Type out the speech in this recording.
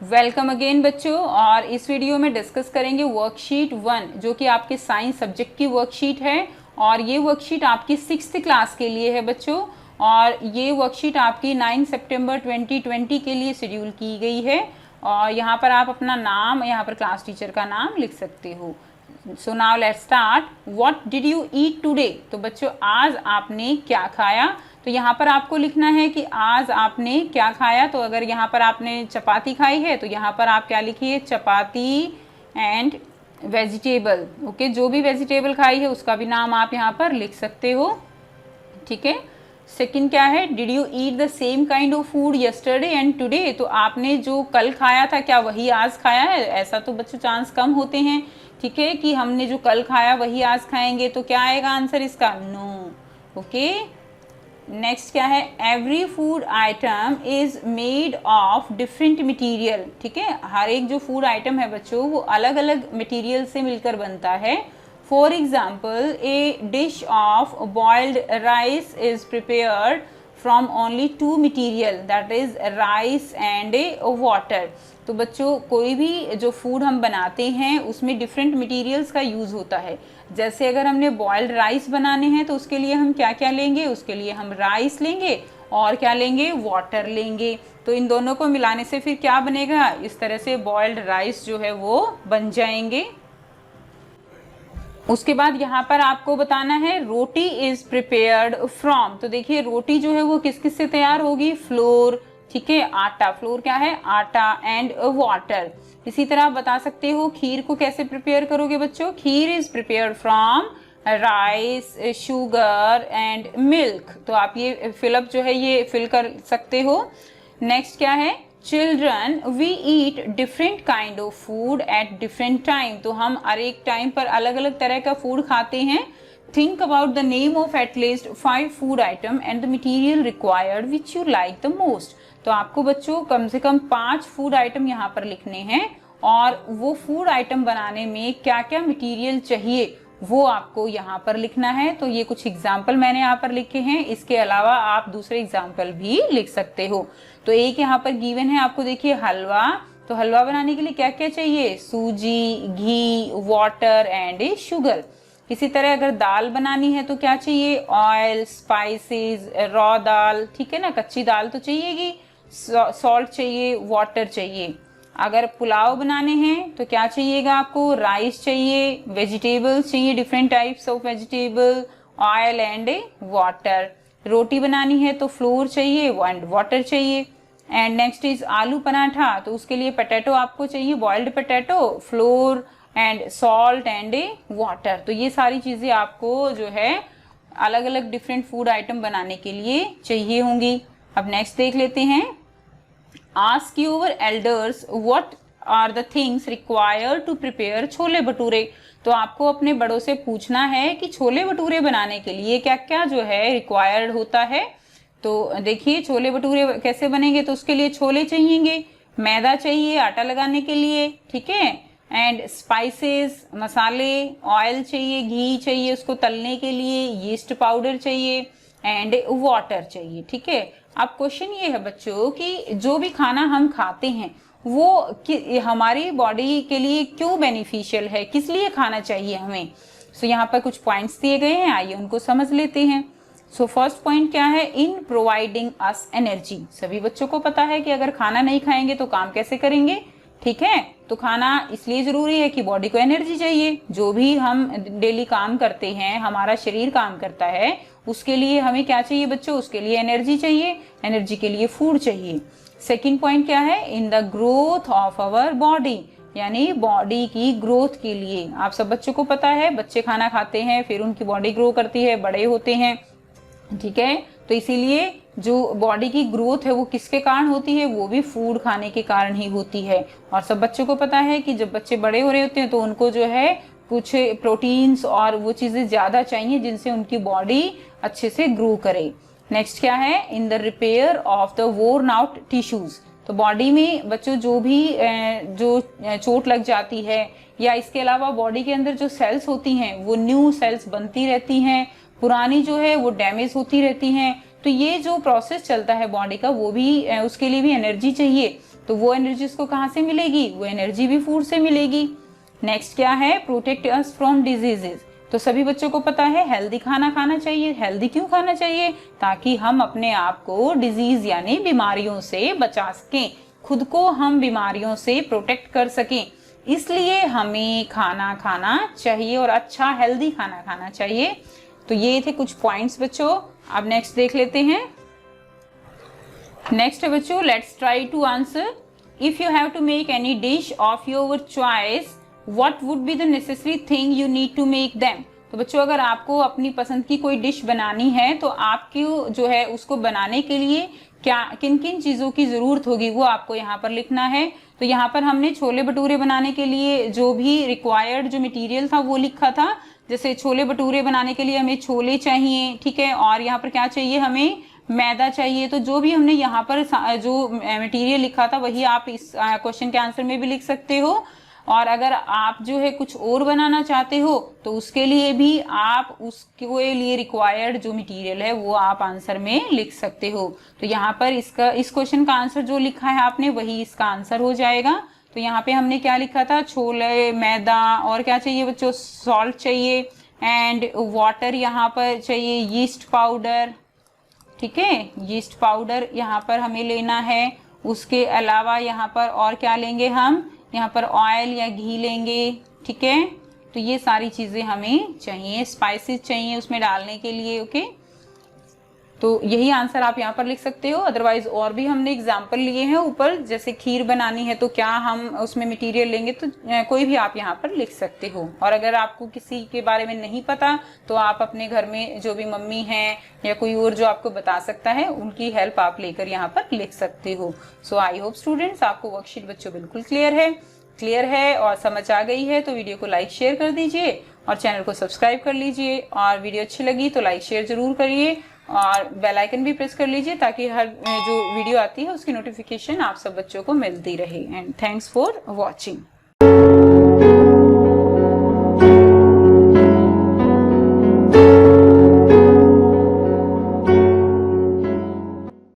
Welcome again बच्चों। और इस वीडियो में डिस्कस करेंगे वर्कशीट 1 जो कि आपके साइंस सब्जेक्ट की वर्कशीट है। और ये वर्कशीट आपकी 6th क्लास के लिए है बच्चों। और ये वर्कशीट आपकी 9 सितंबर 2020 के लिए शेड्यूल की गई है। और यहाँ पर आप अपना नाम, यहाँ पर क्लास टीचर का नाम लिख सकते हो। So now let's start. What did you eat today? तो बच्चों आज आपने क्या खाया? तो यहाँ पर आपको लिखना है कि आज आपने क्या खाया। तो अगर यहाँ पर आपने चपाती खाई है तो यहाँ पर आप क्या लिखिए, चपाती एंड वेजिटेबल। ओके, जो भी वेजिटेबल खाई है उसका भी नाम आप यहाँ पर लिख सकते हो। ठीक है। सेकंड क्या है, did you eat the same kind of food yesterday and today? तो आपने जो कल खाया था क्या वही आज खाया है? ऐसा तो बच्चों चांस कम होते हैं, ठीक है, कि हमने जो कल खाया वही आज खाएंगे। तो क्या आएगा आंसर इसका? नो। ओके। नेक्स्ट क्या है, every food item is made of different material. ठीक है, हर एक जो फूड आइटम है बच्चों वो अलग अलग मटीरियल से मिलकर बनता है। For example, A dish of boiled rice is prepared from only 2 material, that is rice and A water. तो बच्चों कोई भी जो फूड हम बनाते हैं उसमें डिफरेंट मटेरियल्स का यूज़ होता है। जैसे अगर हमने बॉइल्ड राइस बनाने हैं तो उसके लिए हम क्या क्या लेंगे? उसके लिए हम राइस लेंगे और क्या लेंगे? वाटर लेंगे। तो इन दोनों को मिलाने से फिर क्या बनेगा? इस तरह से बॉइल्ड राइस जो है वो बन जाएंगे। उसके बाद यहाँ पर आपको बताना है रोटी इज प्रिपेयर्ड फ्रॉम। तो देखिए रोटी जो है वो किस किस से तैयार होगी? फ्लोर, ठीक है, आटा। फ्लोर क्या है? आटा एंड वाटर। इसी तरह आप बता सकते हो खीर को कैसे प्रिपेयर करोगे बच्चों? Kheer is prepared from rice, sugar and milk. तो आप ये फिलअप जो है ये फिल कर सकते हो। नेक्स्ट क्या है, children we eat different kind of food at different time. तो हम हर एक टाइम पर अलग अलग तरह का फूड खाते हैं। Think about the name of at least 5 food item and the material required which you like the most. तो आपको बच्चों कम से कम 5 फूड आइटम यहाँ पर लिखने हैं और वो फूड आइटम बनाने में क्या क्या मटीरियल चाहिए वो आपको यहाँ पर लिखना है। तो ये कुछ एग्जाम्पल मैंने यहाँ पर लिखे हैं, इसके अलावा आप दूसरे एग्जाम्पल भी लिख सकते हो। तो एक यहाँ पर गिवन है आपको, देखिए हलवा। तो हलवा बनाने के लिए क्या क्या चाहिए? सूजी, घी, वाटर एंड शुगर। इसी तरह अगर दाल बनानी है तो क्या चाहिए? ऑयल, स्पाइसेस, रॉ दाल, ठीक है ना, कच्ची दाल तो चाहिएगी, सॉल्ट चाहिए, वाटर चाहिए। अगर पुलाव बनाने हैं तो क्या चाहिएगा आपको? राइस चाहिए, वेजिटेबल्स चाहिए, different types of vegetable, oil and water. रोटी बनानी है तो फ्लोर चाहिए एंड वाटर चाहिए। And next is aloo paratha, तो उसके लिए पोटैटो आपको चाहिए, boiled potato, flour and salt and water. तो ये सारी चीज़ें आपको जो है अलग अलग डिफरेंट फूड आइटम बनाने के लिए चाहिए होंगी। अब नेक्स्ट देख लेते हैं, ask your elders what are the things required to prepare chole bhature. तो आपको अपने बड़ों से पूछना है कि छोले भटूरे बनाने के लिए क्या क्या जो है रिक्वायर्ड होता है। तो देखिए छोले भटूरे कैसे बनेंगे? तो उसके लिए छोले चाहिएंगे, मैदा चाहिए आटा लगाने के लिए, ठीक है, एंड स्पाइसेस, मसाले, ऑयल चाहिए, घी चाहिए उसको तलने के लिए, यीस्ट पाउडर चाहिए एंड वाटर चाहिए, ठीक है। अब क्वेश्चन ये है बच्चों कि जो भी खाना हम खाते हैं वो हमारी बॉडी के लिए क्यों बेनिफिशियल है, किस लिए खाना चाहिए हमें। सो यहाँ पर कुछ पॉइंट्स दिए गए हैं, आइए उनको समझ लेते हैं। सो फर्स्ट पॉइंट क्या है, इन प्रोवाइडिंग अस एनर्जी। सभी बच्चों को पता है कि अगर खाना नहीं खाएंगे तो काम कैसे करेंगे, ठीक है। तो खाना इसलिए जरूरी है कि बॉडी को एनर्जी चाहिए। जो भी हम डेली काम करते हैं, हमारा शरीर काम करता है, उसके लिए हमें क्या चाहिए बच्चों? उसके लिए एनर्जी चाहिए, एनर्जी के लिए फूड चाहिए। सेकंड पॉइंट क्या है, in the growth of our body, यानी बॉडी की ग्रोथ के लिए। आप सब बच्चों को पता है बच्चे खाना खाते हैं फिर उनकी बॉडी ग्रो करती है, बड़े होते हैं, ठीक है। तो इसीलिए जो बॉडी की ग्रोथ है वो किसके कारण होती है? वो भी फूड खाने के कारण ही होती है। और सब बच्चों को पता है कि जब बच्चे बड़े हो रहे होते हैं तो उनको जो है कुछ प्रोटीन्स और वो चीज़ें ज़्यादा चाहिए जिनसे उनकी बॉडी अच्छे से ग्रो करे। नेक्स्ट क्या है, in the repair of the worn out tissues. तो बॉडी में बच्चों जो भी जो चोट लग जाती है या इसके अलावा बॉडी के अंदर जो सेल्स होती हैं वो न्यू सेल्स बनती रहती हैं, पुरानी जो है वो डैमेज होती रहती हैं। तो ये जो प्रोसेस चलता है बॉडी का वो भी उसके लिए भी एनर्जी चाहिए, तो वो एनर्जी उसको कहाँ से मिलेगी, वो एनर्जी भी फूड से मिलेगी। नेक्स्ट क्या है, प्रोटेक्ट अस फ्रॉम डिजीजेज। तो सभी बच्चों को पता है हेल्दी खाना खाना चाहिए। हेल्दी क्यों खाना चाहिए, ताकि हम अपने आप को डिजीज यानी बीमारियों से बचा सकें, खुद को हम बीमारियों से प्रोटेक्ट कर सकें, इसलिए हमें खाना खाना चाहिए और अच्छा हेल्दी खाना खाना चाहिए। तो ये थे कुछ पॉइंट्स बच्चों। अब नेक्स्ट देख लेते हैं। नेक्स्ट है बच्चों, let's try to answer. If you have to make any dish of your choice, what would be the necessary thing you need to make them. तो बच्चों अगर आपको अपनी पसंद की कोई डिश बनानी है तो आपको जो है उसको बनाने के लिए क्या किन किन चीज़ों की ज़रूरत होगी वो आपको यहाँ पर लिखना है। तो यहाँ पर हमने छोले भटूरे बनाने के लिए जो भी रिक्वायर्ड जो मटेरियल था वो लिखा था। जैसे छोले भटूरे बनाने के लिए हमें छोले चाहिए, ठीक है, और यहाँ पर क्या चाहिए, हमें मैदा चाहिए। तो जो भी हमने यहाँ पर जो मटेरियल लिखा था वही आप इस क्वेश्चन के आंसर में भी लिख सकते हो। और अगर आप जो है कुछ और बनाना चाहते हो तो उसके लिए भी आप उसके लिए रिक्वायर्ड जो मटेरियल है वो आप आंसर में लिख सकते हो। तो यहाँ पर इस क्वेश्चन का आंसर जो लिखा है आपने वही इसका आंसर हो जाएगा। तो यहाँ पे हमने क्या लिखा था, छोले, मैदा और क्या चाहिए बच्चों, सॉल्ट चाहिए एंड वाटर यहाँ पर चाहिए, यीस्ट पाउडर, ठीक है, यीस्ट पाउडर यहाँ पर हमें लेना है। उसके अलावा यहाँ पर और क्या लेंगे, हम यहाँ पर ऑयल या घी लेंगे, ठीक है। तो ये सारी चीज़ें हमें चाहिए, स्पाइसेस चाहिए उसमें डालने के लिए, ओके। तो यही आंसर आप यहाँ पर लिख सकते हो। अदरवाइज और भी हमने एग्जाम्पल लिए हैं ऊपर, जैसे खीर बनानी है तो क्या हम उसमें मटेरियल लेंगे, तो कोई भी आप यहाँ पर लिख सकते हो। और अगर आपको किसी के बारे में नहीं पता तो आप अपने घर में जो भी मम्मी हैं या कोई और जो आपको बता सकता है उनकी हेल्प आप लेकर यहाँ पर लिख सकते हो। सो आई होप स्टूडेंट्स आपको वर्कशीट बच्चों बिल्कुल क्लियर है और समझ आ गई है। तो वीडियो को लाइक शेयर कर दीजिए और चैनल को सब्सक्राइब कर लीजिए। और वीडियो अच्छी लगी तो लाइक शेयर जरूर करिए और बेल आइकन भी प्रेस कर लीजिए ताकि हर जो वीडियो आती है उसकी नोटिफिकेशन आप सब बच्चों को मिलती रहे। And thanks for watching.